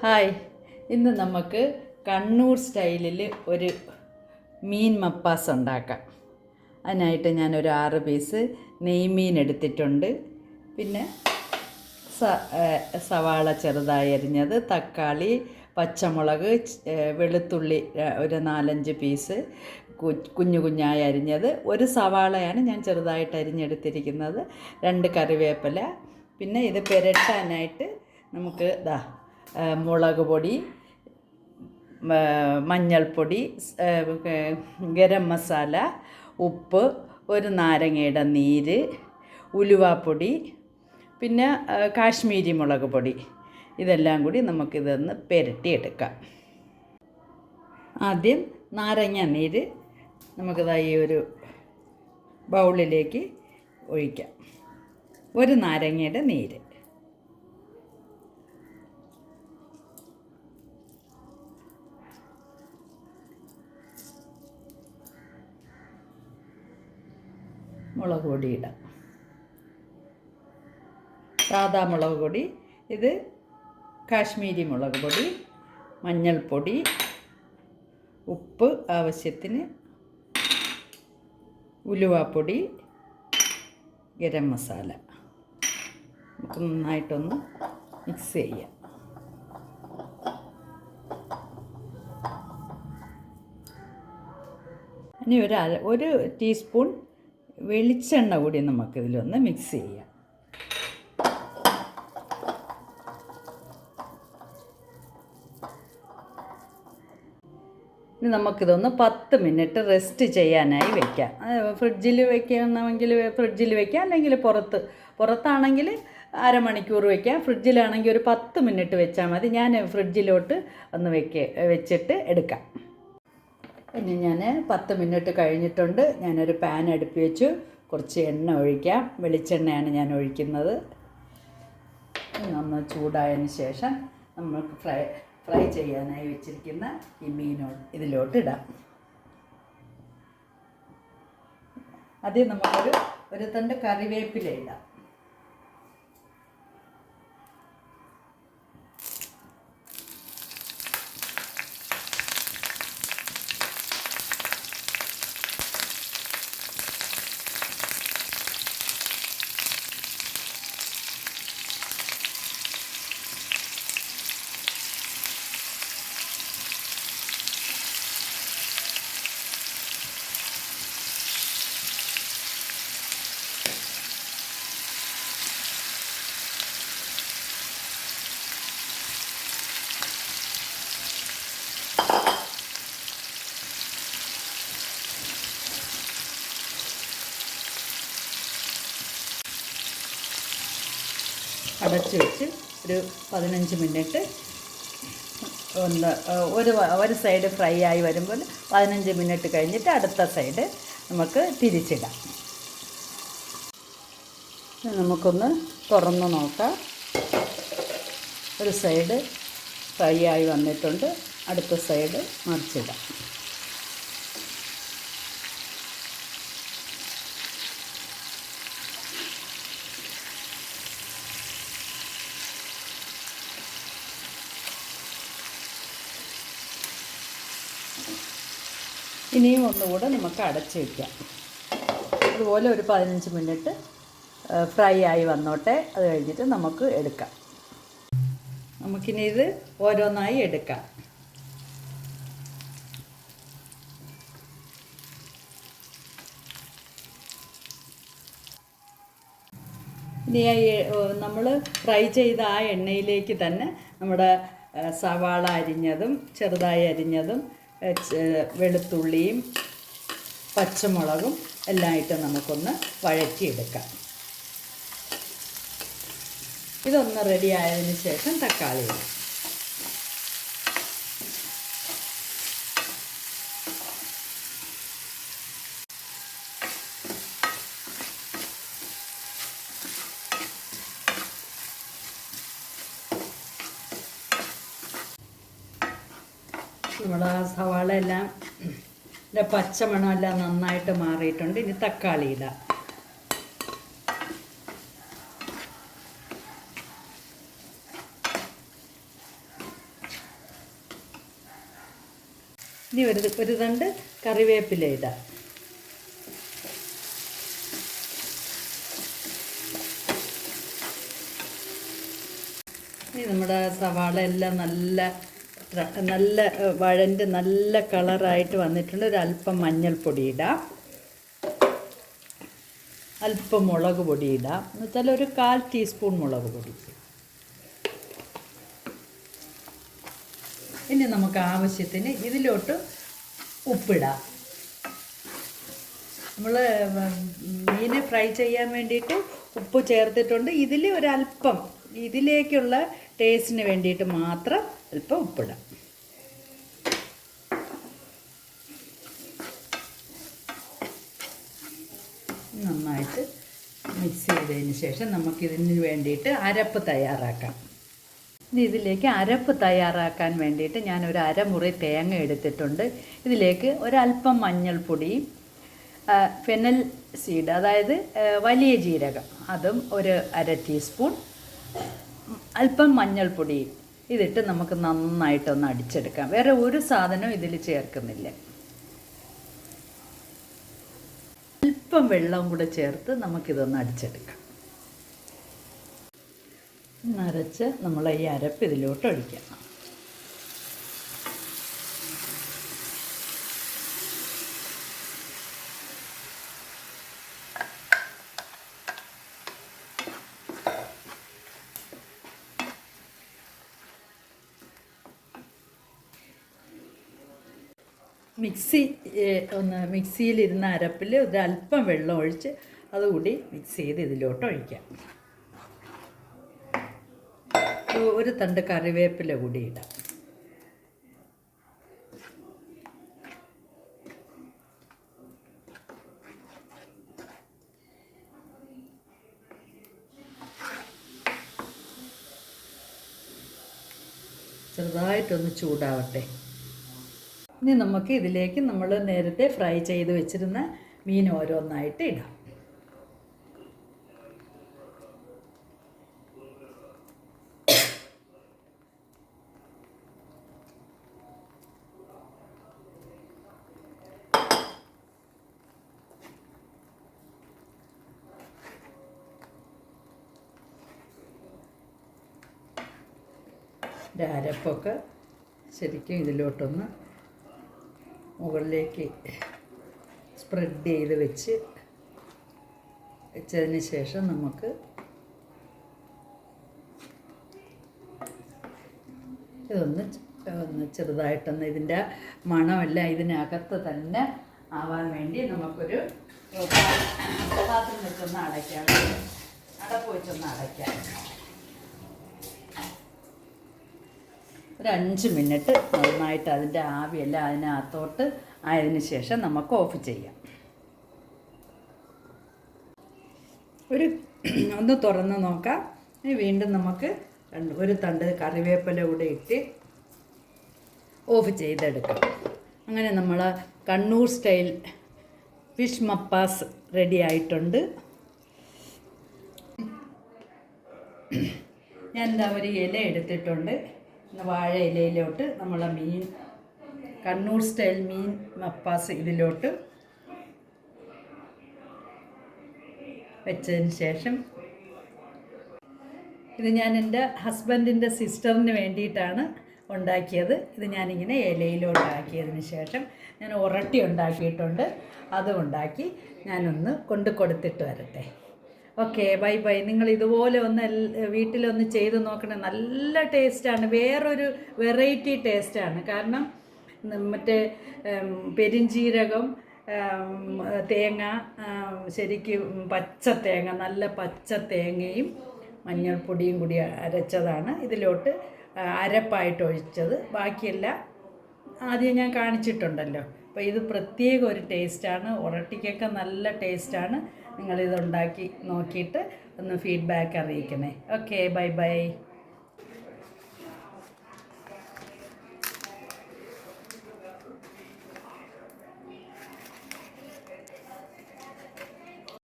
Hi, ഇന്ന് നമുക്ക് കണ്ണൂർ സ്റ്റൈലിൽ ഒരു മീൻ മപ്പാസ് ഉണ്ടാക്കാം. അതിനായിട്ട് ഞാനൊരു 6 പീസ് നെയ്മീൻ എടുത്തിട്ടുണ്ട്. പിന്നെ സവാള ചെറുതായി അരിഞ്ഞത്, തക്കാളി, പച്ചമുളക്, വെളുത്തുള്ളി ഒരു 4-5 പീസ് കുഞ്ഞു കുഞ്ഞായി അരിഞ്ഞത്, ഒരു സവാളയാണ് ഞാൻ ചെറുതായിട്ട് അരിഞ്ഞെടുത്തിരിക്കുന്നത്, 2 കറിവേപ്പില. പിന്നെ ഇത് പുരട്ടാനായിട്ട് നമുക്ക് മുളക് പൊടി, മഞ്ഞൾപ്പൊടി, ഗരം മസാല, ഉപ്പ്, ഒരു നാരങ്ങയുടെ നീര്, ഉലുവാപ്പൊടി, പിന്നെ കാശ്മീരി മുളക് പൊടി, ഇതെല്ലാം കൂടി നമുക്കിതൊന്ന് പുരട്ടിയെടുക്കാം. ആദ്യം നാരങ്ങ നീര് നമുക്കിതായി ഒരു ബൗളിലേക്ക് ഒഴിക്കാം. ഒരു നാരങ്ങയുടെ നീര്, മുളക് പൊടി ഇടാം, സാദാ മുളക് പൊടി, ഇത് കാശ്മീരി മുളക് പൊടി, മഞ്ഞൾപ്പൊടി, ഉപ്പ് ആവശ്യത്തിന്, ഉലുവാപ്പൊടി, ഗരം മസാല. നമുക്ക് നന്നായിട്ടൊന്ന് മിക്സ് ചെയ്യാം. ഇനി ഒരു ടീസ്പൂൺ വെളിച്ചെണ്ണ കൂടി നമുക്കിതിലൊന്ന് മിക്സ് ചെയ്യാം. ഇനി നമുക്കിതൊന്ന് 10 മിനിറ്റ് റെസ്റ്റ് ചെയ്യാനായി വെക്കാം. ഫ്രിഡ്ജിൽ വെക്കണമെങ്കിൽ ഫ്രിഡ്ജിൽ വെക്കാം, അല്ലെങ്കിൽ പുറത്താണെങ്കിൽ അരമണിക്കൂർ വയ്ക്കാം. ഫ്രിഡ്ജിലാണെങ്കിൽ ഒരു 10 മിനിറ്റ് വെച്ചാൽ മതി. ഞാൻ ഫ്രിഡ്ജിലോട്ട് ഒന്ന് വെച്ചിട്ട് എടുക്കാം. ഇനി ഞാൻ 10 മിനിറ്റ് കഴിഞ്ഞിട്ടുണ്ട്. ഞാനൊരു പാൻ അടുപ്പി വെച്ചു, കുറച്ച് എണ്ണ ഒഴിക്കാം. വെളിച്ചെണ്ണയാണ് ഞാൻ ഒഴിക്കുന്നത്. ഒന്ന് ചൂടായതിന് ശേഷം നമുക്ക് ഫ്രൈ ചെയ്യാനായി വെച്ചിരിക്കുന്ന ഈ ഇതിലോട്ട് ഇടാം. ആദ്യം നമുക്കൊരു തണ്ട് കറിവേപ്പില ഇടാം. അടച്ച് വെച്ച് ഒരു 15 മിനിറ്റ് ഒരു സൈഡ് ഫ്രൈ ആയി വരുമ്പോൾ 15 മിനിറ്റ് കഴിഞ്ഞിട്ട് അടുത്ത സൈഡ് നമുക്ക് തിരിച്ചിടാം. നമുക്കൊന്ന് തുറന്ന് നോക്കാം. ഒരു സൈഡ് ഫ്രൈ ആയി വന്നിട്ടുണ്ട്, അടുത്ത സൈഡ് മറിച്ചിടാം. ഇനിയും ഒന്നുകൂടെ നമുക്ക് അടച്ച് വയ്ക്കാം. അതുപോലെ ഒരു 15 മിനിറ്റ് ഫ്രൈ ആയി വന്നോട്ടെ. അത് കഴിഞ്ഞിട്ട് നമുക്ക് എടുക്കാം. നമുക്കിനി ഇത് ഓരോന്നായി എടുക്കാം. ഇനി നമ്മൾ ഫ്രൈ ചെയ്ത ആ എണ്ണയിലേക്ക് തന്നെ നമ്മുടെ സവാള അരിഞ്ഞതും ചെറുതായി അരിഞ്ഞതും വെളുത്തുള്ളിയും പച്ചമുളകും എല്ലാം ഇട്ട് നമുക്കൊന്ന് വഴറ്റിയെടുക്കാം. ഇതൊന്ന് റെഡി ആയതിന് ശേഷം തക്കാളി ഇടാം. നമ്മുടെ സവാള എല്ലാം പച്ചമണമെല്ലാം നന്നായിട്ട് മാറിയിട്ടുണ്ട്. ഇനി തക്കാളി ഇടാം. ഇനി ഒരു തണ്ട് കറിവേപ്പില ഇടാം. ഇനി നമ്മുടെ സവാള എല്ലാം നല്ല വഴണ്ട് നല്ല കളറായിട്ട് വന്നിട്ടുണ്ട്. ഒരല്പം മഞ്ഞൾപ്പൊടി ഇടാം, അല്പം മുളക് പൊടി ഇടാം, എന്ന് വെച്ചാൽ ഒരു 1/4 ടീസ്പൂൺ മുളക് പൊടി. ഇനി നമുക്ക് ആവശ്യത്തിന് ഇതിലോട്ട് ഉപ്പിടാം. നമ്മൾ മീൻ ഫ്രൈ ചെയ്യാൻ വേണ്ടിയിട്ട് ഉപ്പ് ചേർത്തിട്ടുണ്ട്. ഒരല്പം ഇതിലേക്കുള്ള ടേസ്റ്റിന് വേണ്ടിയിട്ട് മാത്രം അല്പം ഉപ്പിടാം. നന്നായിട്ട് മിക്സ് ചെയ്തതിന് ശേഷം നമുക്കിതിന് വേണ്ടിയിട്ട് അരപ്പ് തയ്യാറാക്കാം. ഇതിലേക്ക് അരപ്പ് തയ്യാറാക്കാൻ വേണ്ടിയിട്ട് ഞാൻ ഒരു അരമുറി തേങ്ങ എടുത്തിട്ടുണ്ട്. ഇതിലേക്ക് ഒരല്പം മഞ്ഞൾപ്പൊടിയും ഫെനൽ സീഡ്, അതായത് വലിയ ജീരകം, അതും ഒരു 1/2 ടീസ്പൂൺ, അല്പം മഞ്ഞൾപ്പൊടിയും ഇതിട്ട് നമുക്ക് നന്നായിട്ടൊന്ന് അടിച്ചെടുക്കാം. വേറെ ഒരു സാധനവും ഇതിൽ ചേർക്കുന്നില്ല. അല്പം വെള്ളം കൂടെ ചേർത്ത് നമുക്കിതൊന്ന് അടിച്ചെടുക്കാം. അരച്ച് നമ്മൾ ഈ അരപ്പ് ഇതിലോട്ട് ഒഴിക്കാം. മിക്സിയിലിരുന്ന അരപ്പിൽ ഒരല്പം വെള്ളം ഒഴിച്ച് അതുകൂടി മിക്സ് ചെയ്ത് ഇതിലോട്ട് ഒഴിക്കാം. ഒരു തണ്ട് കറിവേപ്പില കൂടി ഇടാം. ചെറുതായിട്ടൊന്ന് ചൂടാവട്ടെ. ഇനി നമുക്ക് ഇതിലേക്ക് നമ്മൾ നേരത്തെ ഫ്രൈ ചെയ്ത് വെച്ചിരുന്ന മീൻ ഓരോന്നായിട്ട് ഇടാം. അരപ്പൊക്കെ ശരിക്കും ഇതിലോട്ടൊന്ന് മുകളിലേക്ക് സ്പ്രെഡ് ചെയ്ത് വെച്ചതിന് ശേഷം നമുക്ക് ഇതൊന്ന് ചെറുതായിട്ടൊന്ന് ഇതിൻ്റെ മണമെല്ലാം ഇതിനകത്ത് തന്നെ ആവാൻ വേണ്ടി നമുക്കൊരു പാത്രം വെച്ചൊന്ന് അടയ്ക്കാം. അടപ്പ് വെച്ചൊന്ന് അടയ്ക്കാം. ഒരു 5 മിനിറ്റ് നന്നായിട്ട് അതിൻ്റെ ആവിയെല്ലാം അതിനകത്തോട്ട് ആയതിനു ശേഷം നമുക്ക് ഓഫ് ചെയ്യാം. ഒന്ന് തുറന്ന് നോക്കാം. വീണ്ടും നമുക്ക് ഒരു തണ്ട് കറിവേപ്പില കൂടെ ഇട്ട് ഓഫ് ചെയ്തെടുക്കാം. അങ്ങനെ നമ്മൾ കണ്ണൂർ സ്റ്റൈൽ ഫിഷ് മപ്പാസ് റെഡി ആയിട്ടുണ്ട്. ഞാൻ ഒരു ഇല എടുത്തിട്ടുണ്ട്. വാഴ ഇലയിലോട്ട് നമ്മളെ മീൻ കണ്ണൂർ സ്റ്റൈൽ മീൻ മപ്പാസ് ഇതിലോട്ട് വെച്ചതിന് ശേഷം ഇത് ഞാൻ എൻ്റെ ഹസ്ബൻഡിൻ്റെ സിസ്റ്ററിന് വേണ്ടിയിട്ടാണ് ഉണ്ടാക്കിയത്. ഇത് ഞാനിങ്ങനെ ഇലയിലോട്ടാക്കിയതിന് ശേഷം ഞാൻ ഉരട്ടി ഉണ്ടാക്കിയിട്ടുണ്ട്. അതും ഉണ്ടാക്കി ഞാനൊന്ന് കൊണ്ട് കൊടുത്തിട്ട് വരട്ടെ. Okay, bye by. നിങ്ങൾ ഇതുപോലെ ഒന്ന് വീട്ടിലൊന്ന് ചെയ്ത് നോക്കണേ. നല്ല ടേസ്റ്റാണ്, വേറൊരു വെറൈറ്റി ടേസ്റ്റാണ്. കാരണം മറ്റേ പെരിഞ്ചീരകം, തേങ്ങ, ശരിക്കും പച്ച തേങ്ങ, നല്ല പച്ച തേങ്ങയും മഞ്ഞൾപ്പൊടിയും കൂടി അരച്ചതാണ് ഇതിലോട്ട് അരപ്പായിട്ട് ഒഴിച്ചത്. ബാക്കിയെല്ലാം ആദ്യം ഞാൻ കാണിച്ചിട്ടുണ്ടല്ലോ. അപ്പോൾ ഇത് പ്രത്യേക ഒരു ടേസ്റ്റാണ്. ഉരട്ടിക്കൊക്കെ നല്ല ടേസ്റ്റാണ്. നിങ്ങളിതുണ്ടാക്കി നോക്കിയിട്ട് ഒന്ന് ഫീഡ്ബാക്ക് അറിയിക്കണേ. Okay, bye by.